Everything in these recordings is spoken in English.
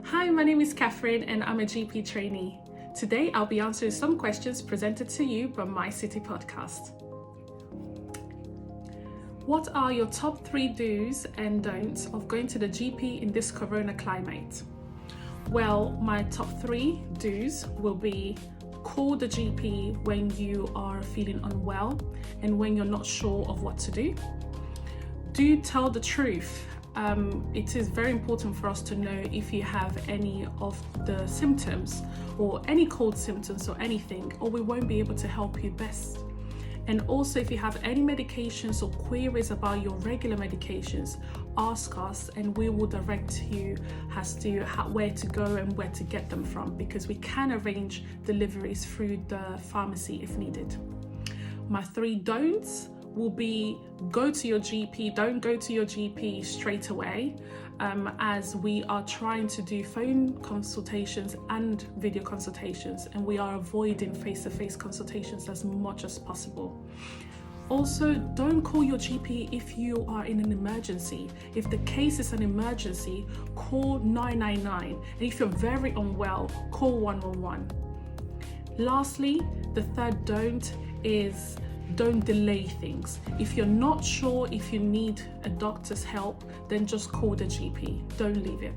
Hi, my name is Catherine and I'm a GP trainee. Today I'll be answering some questions presented to you by MyCityPodcast. What are your top 3 do's and don'ts of going to the GP in this corona climate? Well, my top 3 do's will be: call the GP when you are feeling unwell and when you're not sure of what to do. Do tell the truth. It is very important for us to know if you have any of the symptoms or any cold symptoms or anything, or we won't be able to help you best. And also, if you have any medications or queries about your regular medications, ask us and we will direct you as to where to go and where to get them from, because we can arrange deliveries through the pharmacy if needed. My 3 don'ts will be: go to your GP. Don't go to your GP straight away, as we are trying to do phone consultations and video consultations, and we are avoiding face-to-face consultations as much as possible. Also, don't call your GP if you are in an emergency. If the case is an emergency, call 999, and if you're very unwell, call 111. Lastly, the 3rd don't is: don't delay things. If you're not sure if you need a doctor's help, then just call the GP. Don't leave it.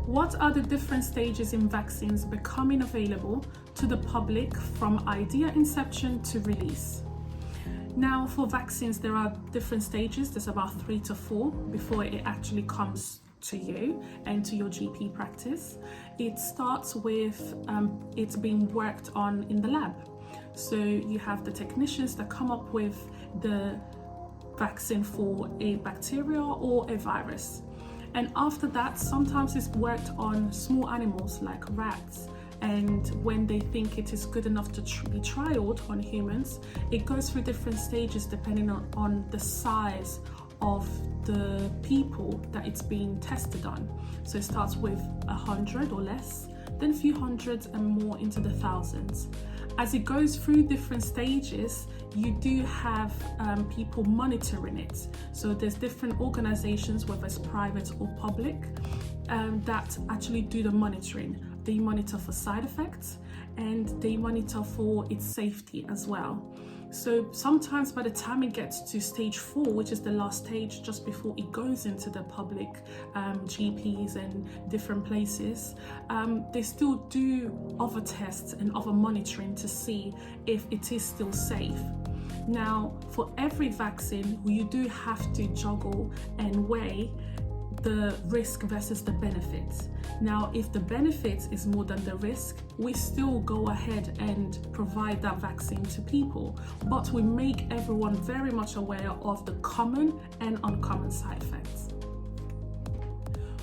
What are the different stages in vaccines becoming available to the public from idea inception to release? Now, for vaccines, there are different stages. There's about 3 to 4 before it actually comes to you and to your GP practice. It starts with it's being worked on in the lab. So you have the technicians that come up with the vaccine for a bacteria or a virus. And after that, sometimes it's worked on small animals like rats. And when they think it is good enough to be trialed on humans, it goes through different stages depending on the size of the people that it's being tested on. So it starts with 100 or less, then a few hundreds and more into the thousands. As it goes through different stages, you do have people monitoring it. So there's different organizations, whether it's private or public, that actually do the monitoring. They monitor for side effects and they monitor for its safety as well. So sometimes by the time it gets to stage 4, which is the last stage just before it goes into the public GPs and different places, they still do other tests and other monitoring to see if it is still safe. Now, for every vaccine, you do have to juggle and weigh the risk versus the benefits. Now, if the benefits is more than the risk, we still go ahead and provide that vaccine to people, but we make everyone very much aware of the common and uncommon side effects.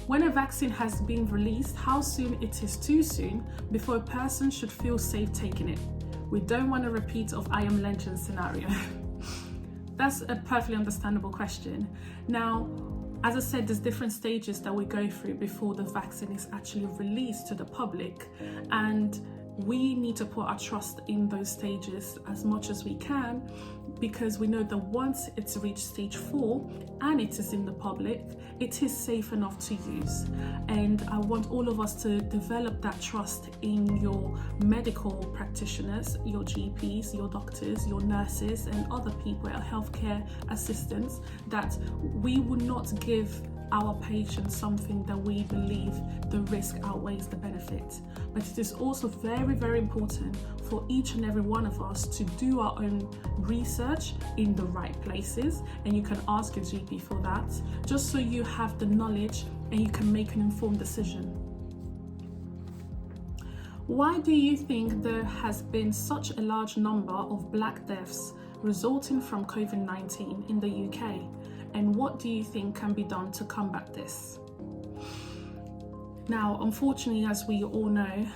When a vaccine has been released, how soon it is too soon before a person should feel safe taking it? We don't want a repeat of I Am Legend scenario. That's a perfectly understandable question. Now, as I said, there's different stages that we go through before the vaccine is actually released to the public, and we need to put our trust in those stages as much as we can, because we know that once it's reached stage 4 and it is in the public, it is safe enough to use. And I want all of us to develop that trust in your medical practitioners, your GPs, your doctors, your nurses, and other people, our healthcare assistants, that we would not give our patients something that we believe the risk outweighs the benefit. But it is also very, very important for each and every one of us to do our own research in the right places, and you can ask your GP for that, just so you have the knowledge and you can make an informed decision. Why do you think there has been such a large number of Black deaths resulting from Covid-19 in the UK? And what do you think can be done to combat this? Now, unfortunately, as we all know,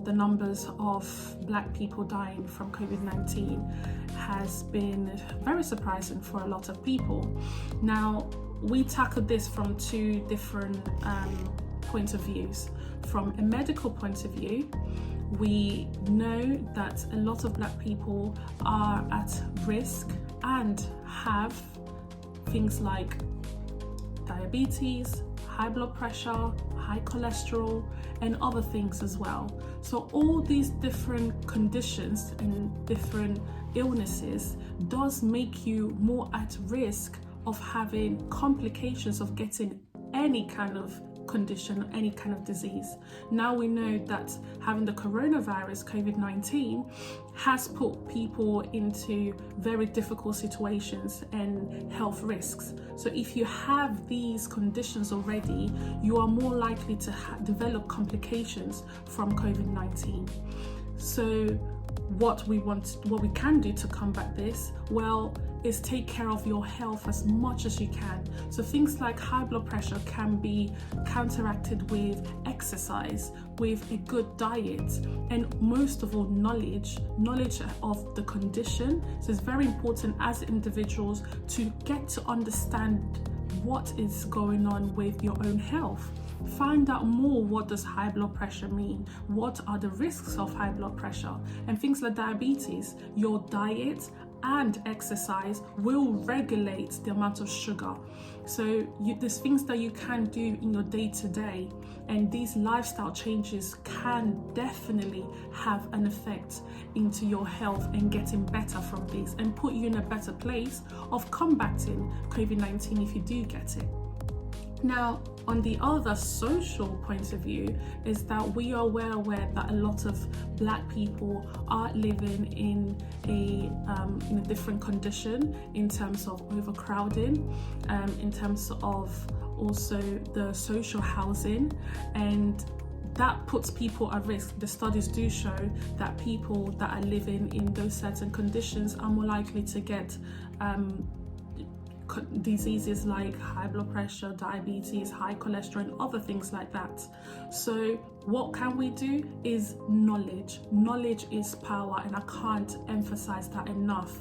the numbers of Black people dying from Covid-19 has been very surprising for a lot of people. Now, we tackled this from 2 different points of views. From a medical point of view, we know that a lot of Black people are at risk and have things like diabetes, high blood pressure, high cholesterol, and other things as well. So all these different conditions and different illnesses does make you more at risk of having complications of getting any kind of condition, any kind of disease. Now we know that having the coronavirus, COVID-19, has put people into very difficult situations and health risks. So if you have these conditions already, you are more likely to develop complications from COVID-19. So what we can do to combat this, well, is take care of your health as much as you can. So things like high blood pressure can be counteracted with exercise, with a good diet, and most of all, knowledge of the condition. So it's very important as individuals to get to understand what is going on with your own health. Find out more, what does high blood pressure mean? What are the risks of high blood pressure? And things like diabetes, your diet and exercise will regulate the amount of sugar. So there's things that you can do in your day-to-day, and these lifestyle changes can definitely have an effect into your health and getting better from this and put you in a better place of combating COVID-19 if you do get it. Now, on the other social point of view, is that we are well aware that a lot of Black people are living in a different condition in terms of overcrowding, in terms of also the social housing, and that puts people at risk. The studies do show that people that are living in those certain conditions are more likely to get diseases like high blood pressure, diabetes, high cholesterol, and other things like that. So what can we do is knowledge. Knowledge is power, and I can't emphasize that enough.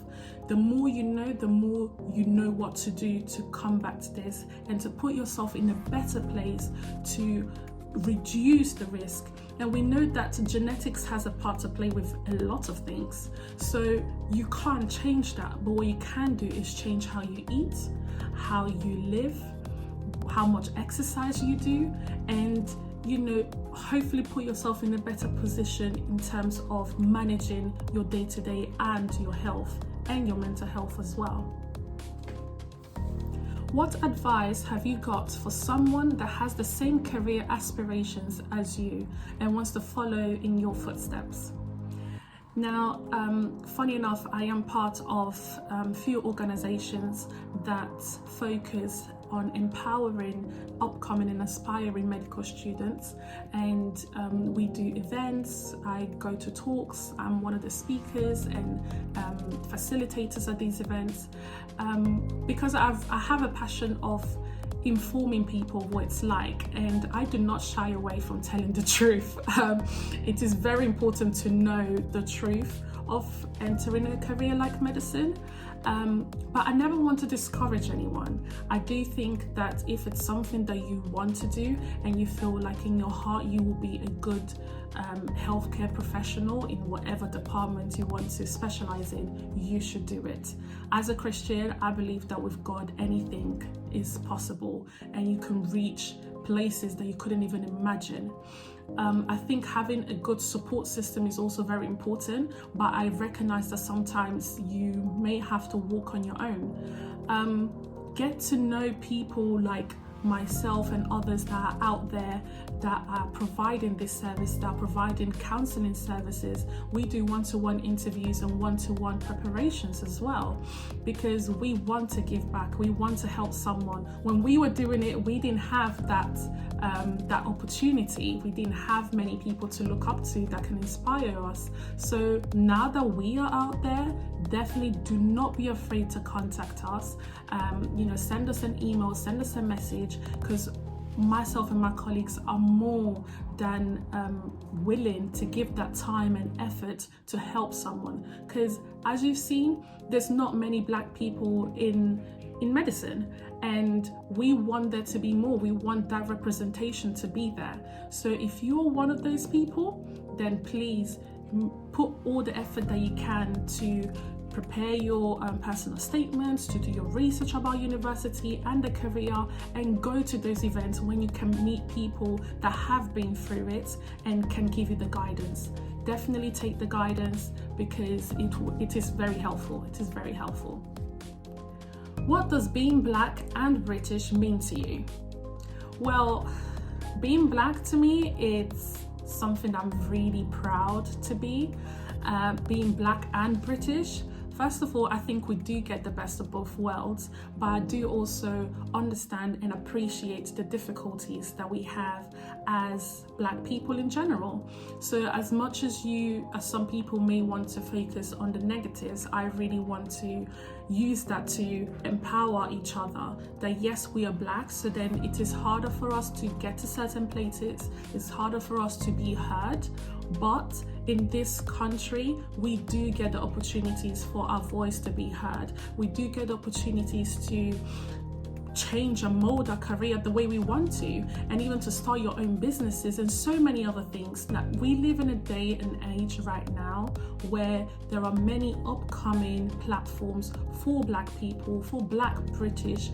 The more you know, the more you know what to do to combat this and to put yourself in a better place to reduce the risk. And we know that genetics has a part to play with a lot of things. So you can't change that, but what you can do is change how you eat, how you live, how much exercise you do, and hopefully put yourself in a better position in terms of managing your day-to-day and your health and your mental health as well. What advice have you got for someone that has the same career aspirations as you and wants to follow in your footsteps? Now, funny enough, I am part of a few organizations that focus on empowering upcoming and aspiring medical students, and we do events. I go to talks. I'm one of the speakers and facilitators at these events because I have a passion of informing people what it's like, and I do not shy away from telling the truth. It is very important to know the truth of entering a career like medicine, but I never want to discourage anyone. I do think that if it's something that you want to do and you feel like in your heart you will be a good healthcare professional in whatever department you want to specialize in, you should do it. As a Christian, I believe that with God anything is possible and you can reach places that you couldn't even imagine. I think having a good support system is also very important, but I recognize that sometimes you may have to walk on your own. Get to know people like myself and others that are out there that are providing this service, that are providing counseling services. We do one-to-one interviews and one-to-one preparations as well, because we want to give back. We want to help someone. When we were doing it, we didn't have that opportunity. We didn't have many people to look up to that can inspire us. So now that we are out there, definitely do not be afraid to contact us. Send us an email, send us a message, because myself and my colleagues are more than willing to give that time and effort to help someone. Because as you've seen, there's not many Black people in medicine, and we want there to be more. We want that representation to be there. So if you're one of those people, then please put all the effort that you can to prepare your personal statements, to do your research about university and the career, and go to those events when you can meet people that have been through it and can give you the guidance. Definitely take the guidance because it is very helpful. It is very helpful. What does being Black and British mean to you? Well, being Black to me, it's something I'm really proud to be. Being Black and British, first of all, I think we do get the best of both worlds, but I do also understand and appreciate the difficulties that we have as Black people in general. So as much as some people may want to focus on the negatives, I really want to use that to empower each other, that yes, we are Black, so then it is harder for us to get to certain places, it's harder for us to be heard, but in this country, we do get the opportunities for our voice to be heard. We do get opportunities to change and mold our career the way we want to, and even to start your own businesses and so many other things. Now, we live in a day and age right now where there are many upcoming platforms for Black people, for Black British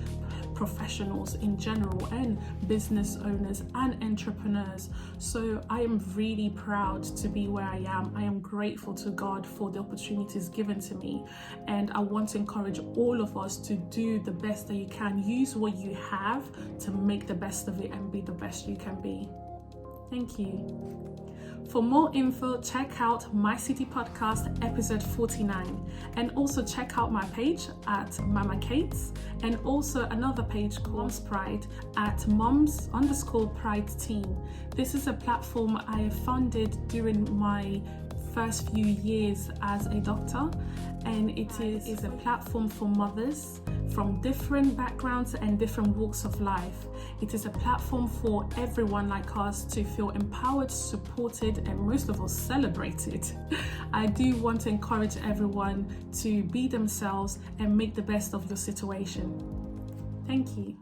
professionals in general, and business owners and entrepreneurs. So I am really proud to be where I am. I am grateful to God for the opportunities given to me, and I want to encourage all of us to do the best that you can. Use what you have to make the best of it and be the best you can be. Thank you. For more info, check out My City Podcast episode 49, and also check out my page at Mama Kate's, and also another page called Moms Pride at Moms_Pride Team. This is a platform I funded during my first few years as a doctor, and it is a platform for mothers from different backgrounds and different walks of life. It is a platform for everyone like us to feel empowered, supported, and most of all celebrated. I do want to encourage everyone to be themselves and make the best of your situation. Thank you.